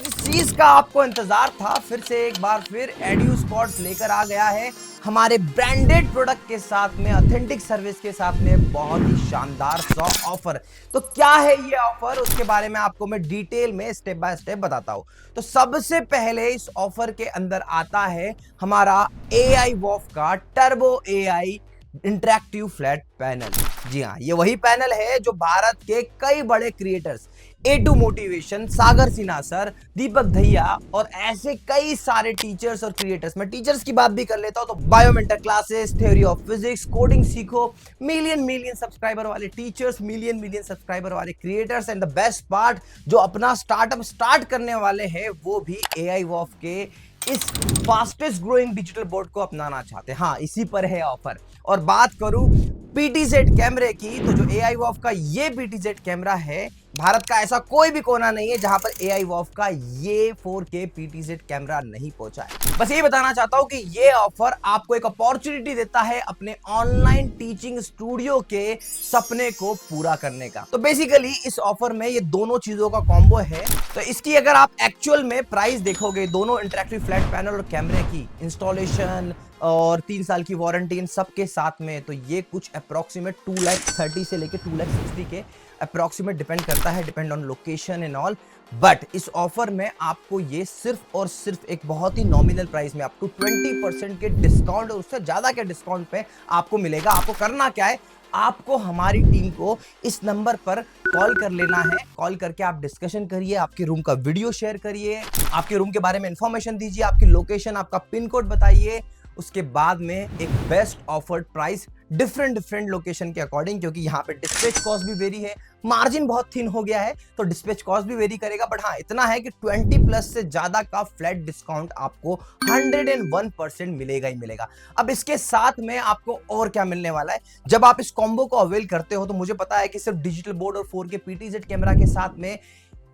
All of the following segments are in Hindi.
जिस चीज का आपको इंतजार था फिर से एक बार फिर एड्यूस्कॉर्ट्स लेकर आ गया है हमारे ब्रांडेड प्रोडक्ट के साथ में, ऑथेंटिक सर्विस के साथ में बहुत ही शानदार 100 ऑफर। तो क्या है ये ऑफर, उसके बारे में आपको मैं डिटेल में स्टेप बाय स्टेप बताता हूं। तो सबसे पहले इस ऑफर के अंदर आता है हमारा AI वॉफ का turbo AI interactive flat panel. जी हाँ, ये वही पैनल है जो भारत के कई बड़े क्रिएटर्स A2 मोटिवेशन, सागर सिन्हा सर, दीपक धैया और ऐसे कई सारे टीचर्स और क्रिएटर्स, मैं टीचर्स की बात भी कर लेता हूं तो Biomentor classes, theory of physics, coding सीखो, मिलियन सब्सक्राइबर वाले टीचर्स, मिलियन सब्सक्राइबर वाले creators and the best part जो अपना स्टार्टअप स्टार्ट करने वाले हैं वो भी AI वॉफ के इस फास्टेस्ट ग्रोइंग डिजिटल बोर्ड को अपनाना चाहते हैं। हाँ, इसी पर है ऑफर। और बात करूं PTZ कैमरे की, तो जो AI वॉफ का ये PTZ कैमरा है, भारत का ऐसा कोई भी कोना नहीं है जहां पर AI वॉफ का ये 4K PTZ कैमरा नहीं पहुंचा है। बस ये बताना चाहता हूं कि ये ऑफर आपको एक अपॉर्चुनिटी देता है अपने ऑनलाइन टीचिंग स्टूडियो के सपने को पूरा करने का। तो बेसिकली इस ऑफर में ये दोनों चीजों का कॉम्बो है। तो इसकी अगर आप एक्चुअल में प्राइस देखोगे, दोनों इंटरैक्टिव फ्लैट पैनल और कैमरे की इंस्टॉलेशन और 3 साल की वारंटी इन सब के साथ में, तो ये कुछ अप्रोक्सीमेट 2,30,000 से लेके 2,60,000 के अप्रोक्सीमेट डिपेंड करता है, depend on location and all. But इस ऑफर में आपको ये सिर्फ और सिर्फ एक बहुत ही नॉमिनल प्राइस में आपको 20% के डिस्काउंट और उससे ज्यादा के डिस्काउंट पे आपको मिलेगा। आपको करना क्या है, आपको हमारी टीम को इस नंबर पर कॉल कर लेना है। कॉल करके आप डिस्कशन करिए, आपके रूम का वीडियो शेयर करिए, आपके रूम के बारे में इंफॉर्मेशन दीजिए, आपकी लोकेशन, आपका पिन कोड बताइए। उसके बाद में एक best offered price different location के अकॉर्डिंग, क्योंकि यहाँ पे डिस्पैच कॉस्ट भी वेरी है, मार्जिन बहुत थिन हो गया है तो डिस्पैच कॉस्ट भी वेरी करेगा। बट हाँ, इतना है कि 20+ से ज्यादा का फ्लैट डिस्काउंट आपको 101% मिलेगा ही मिलेगा। अब इसके साथ में आपको और क्या मिलने वाला है, जब आप इस कॉम्बो को अवेल करते हो तो मुझे पता है कि सिर्फ डिजिटल बोर्ड और 4K PTZ कैमरा के साथ में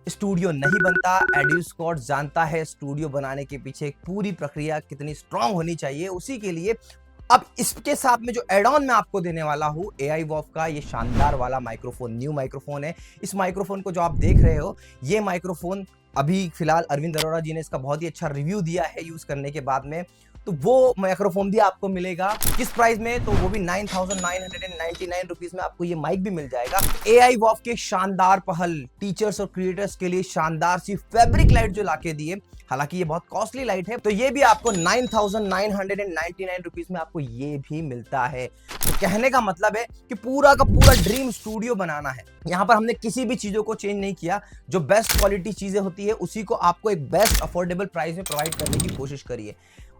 स्टूडियो नहीं बनता। एड्यूस्कॉर्ट्स जानता है स्टूडियो बनाने के पीछे एक पूरी प्रक्रिया कितनी स्ट्रांग होनी चाहिए। उसी के लिए अब इसके साथ में जो एड ऑन मैं आपको देने वाला हूं AI वॉफ का ये शानदार वाला माइक्रोफोन, न्यू माइक्रोफोन है। इस माइक्रोफोन को जो आप देख रहे हो, ये माइक्रोफोन अभी फिलहाल अरविंद अरोड़ा जी ने इसका बहुत ही अच्छा रिव्यू दिया है यूज करने के बाद में। तो वो माइक्रोफोन भी आपको मिलेगा किस प्राइस में, तो वो भी 9,999 रुपीज में आपको ये माइक भी मिल जाएगा। AI वॉफ के शानदार पहल टीचर्स और क्रिएटर्स के लिए शानदार सी फैब्रिक लाइट जो लाके दिए, हालांकि ये बहुत कॉस्टली लाइट है, तो ये भी आपको 9,999 रुपीज में आपको ये भी मिलता है। तो कहने का मतलब है कि पूरा का पूरा ड्रीम स्टूडियो बनाना है। यहाँ पर हमने किसी भी चीजों को चेंज नहीं किया, जो बेस्ट क्वालिटी चीजें होती है उसी को आपको एक बेस्ट अफोर्डेबल प्राइस में प्रोवाइड करने की कोशिश करिए।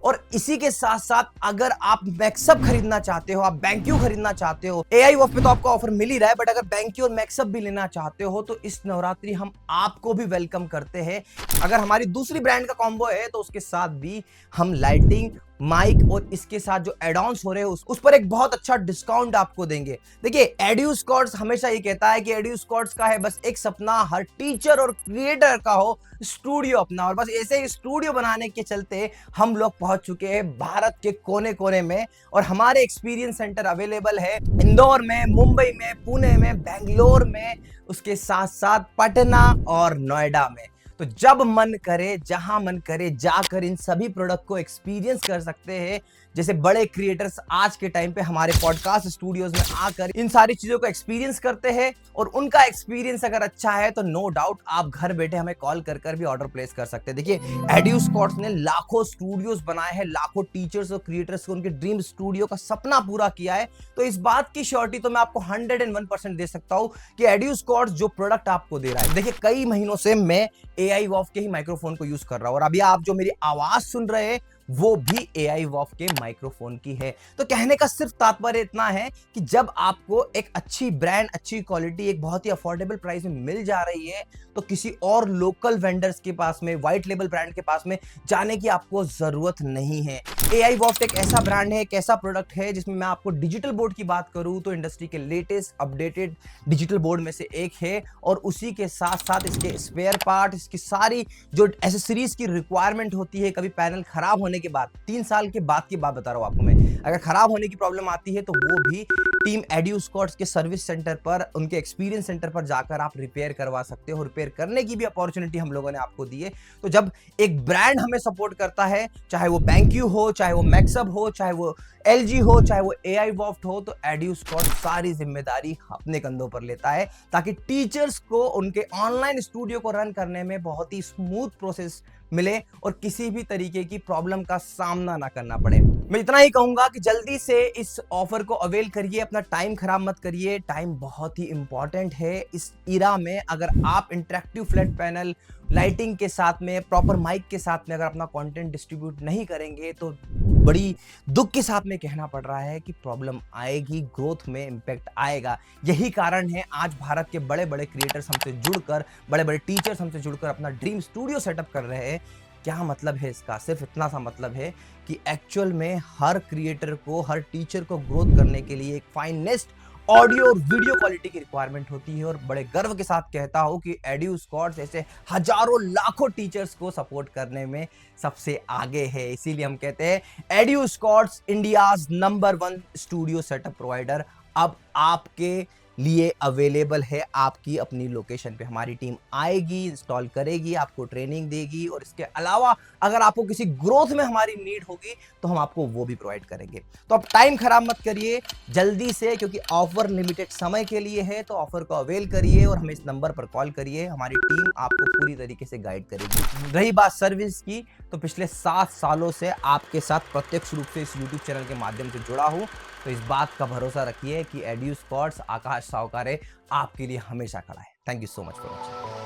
और इसी के साथ साथ अगर आप मैक्सअप खरीदना चाहते हो, आप बैंक्यू खरीदना चाहते हो, AI वॉफ पे तो आपको ऑफर मिल ही रहा है, बट अगर बैंक्यू और मैक्सअप भी लेना चाहते हो तो इस नवरात्रि हम आपको भी वेलकम करते हैं। अगर हमारी दूसरी ब्रांड का कॉम्बो है तो उसके साथ भी हम लाइटिंग, माइक और इसके साथ जो एडॉन्स हो रहे हैं उस पर एक बहुत अच्छा डिस्काउंट आपको देंगे। देखिए, एड्यूस्कॉर्ट्स हमेशा ये कहता है कि एड्यूस्कॉर्ट्स का है बस एक सपना, हर टीचर और क्रिएटर का हो स्टूडियो अपना। और बस ऐसे ही स्टूडियो बनाने के चलते हम लोग पहुंच चुके हैं भारत के कोने कोने में, और हमारे एक्सपीरियंस सेंटर अवेलेबल है इंदौर में, मुंबई में, पुणे में, बेंगलोर में, उसके साथ साथ पटना और नोएडा में। तो जब मन करे, जहां मन करे जाकर इन सभी प्रोडक्ट को एक्सपीरियंस कर सकते हैं। जैसे बड़े क्रिएटर्स आज के टाइम पे हमारे पॉडकास्ट स्टूडियोज में आकर इन सारी चीजों को एक्सपीरियंस करते हैं, और उनका एक्सपीरियंस अगर अच्छा है तो नो डाउट आप घर बैठे हमें कॉल कर कर भी ऑर्डर प्लेस कर सकते हैं। देखिए, एड्यूस्कॉर्ट्स ने लाखों स्टूडियोज बनाए हैं, लाखों टीचर्स और क्रिएटर्स को उनके ड्रीम स्टूडियो का सपना पूरा किया है। तो इस बात की श्योरिटी तो मैं आपको 101% दे सकता हूं कि एड्यूस्कॉर्ट्स जो प्रोडक्ट आपको दे रहा है। देखिए, कई महीनों से मैं AI वॉफ के ही माइक्रोफोन को यूज कर रहा हूं, और अभी आप जो मेरी आवाज सुन रहे हैं वो भी AI वॉफ के माइक्रोफोन की है। तो कहने का सिर्फ तात्पर्य इतना है कि जब आपको एक अच्छी ब्रांड, अच्छी क्वालिटी एक बहुत ही अफोर्डेबल प्राइस में मिल जा रही है तो किसी और लोकल वेंडर्स के पास में, व्हाइट लेबल ब्रांड के पास में जाने की आपको जरूरत नहीं है। AI वॉफ एक ऐसा ब्रांड है, एक ऐसा प्रोडक्ट है जिसमें मैं आपको डिजिटल बोर्ड की बात करूं तो इंडस्ट्री के लेटेस्ट अपडेटेड डिजिटल बोर्ड में से एक है, और उसी के साथ साथ इसके स्पेयर पार्ट, इसकी सारी जो एसेसरीज की रिक्वायरमेंट होती है, कभी पैनल खराब होने के बाद, 3 साल के बाद की बात बता रहा हूं आपको मैं, अगर खराब होने की प्रॉब्लम आती है तो वो भी टीम एड्यूस्कॉर्ट्स के सर्विस सेंटर पर, उनके एक्सपीरियंस सेंटर पर जाकर आप रिपेयर करवा सकते हो। रिपेयर करने की भी अपॉर्चुनिटी हम लोगों ने आपको दी है। तो जब एक ब्रांड हमें सपोर्ट करता है, चाहे वो BenQ हो, चाहे वो मैक्सअप हो, चाहे वो LG हो, चाहे वो AI Voft हो, तो एड्यूस्कॉर्ट सारी जिम्मेदारी अपने कंधों पर लेता है ताकि टीचर्स को उनके ऑनलाइन स्टूडियो को रन करने में बहुत ही स्मूथ प्रोसेस मिले और किसी भी तरीके की प्रॉब्लम का सामना ना करना पड़े। मैं इतना ही कहूंगा कि जल्दी से इस ऑफर को अवेल करिए, अपना टाइम खराब मत करिए। टाइम बहुत ही इंपॉर्टेंट है इस इरा में। अगर आप इंटरेक्टिव फ्लैट पैनल, लाइटिंग के साथ में, प्रॉपर माइक के साथ में अगर अपना कंटेंट डिस्ट्रीब्यूट नहीं करेंगे तो बड़ी दुख के साथ में कहना पड़ रहा है कि प्रॉब्लम आएगी, ग्रोथ में इंपैक्ट आएगा। यही कारण है आज भारत के बड़े बड़े क्रिएटर्स हमसे जुड़कर, बड़े बड़े टीचर्स हमसे जुड़कर अपना ड्रीम स्टूडियो सेटअप कर रहे हैं। क्या मतलब है इसका? सिर्फ इतना सा मतलब है कि एक्चुअल में हर क्रिएटर को, हर टीचर को ग्रोथ करने के लिए एक फाइनेस्ट ऑडियो और वीडियो क्वालिटी की रिक्वायरमेंट होती है। और बड़े गर्व के साथ कहता हूं कि एड्यूस्कॉर्ट्स ऐसे हजारों लाखों टीचर्स को सपोर्ट करने में सबसे आगे है। इसीलिए हम कहते हैं एड्यूस्कॉर्ट्स India's number 1 studio setup provider अब आपके लिए अवेलेबल है, आपकी अपनी लोकेशन पे। हमारी टीम आएगी, इंस्टॉल करेगी, आपको ट्रेनिंग देगी और इसके अलावा अगर आपको किसी ग्रोथ में हमारी नीड होगी तो हम आपको वो भी प्रोवाइड करेंगे। तो अब टाइम खराब मत करिए, जल्दी से, क्योंकि ऑफर लिमिटेड समय के लिए है, तो ऑफर को अवेल करिए और हमें इस नंबर पर कॉल करिए। हमारी टीम आपको पूरी तरीके से गाइड करेगी। रही बात सर्विस की, तो पिछले 7 सालों से आपके साथ प्रत्यक्ष रूप से इस यूट्यूब चैनल के माध्यम से जुड़ा हूं। तो इस बात का भरोसा रखिए कि एड्यूस्कॉर्ट्स, आकाश सावकारे आपके लिए हमेशा खड़ा है। Thank you so much for watching.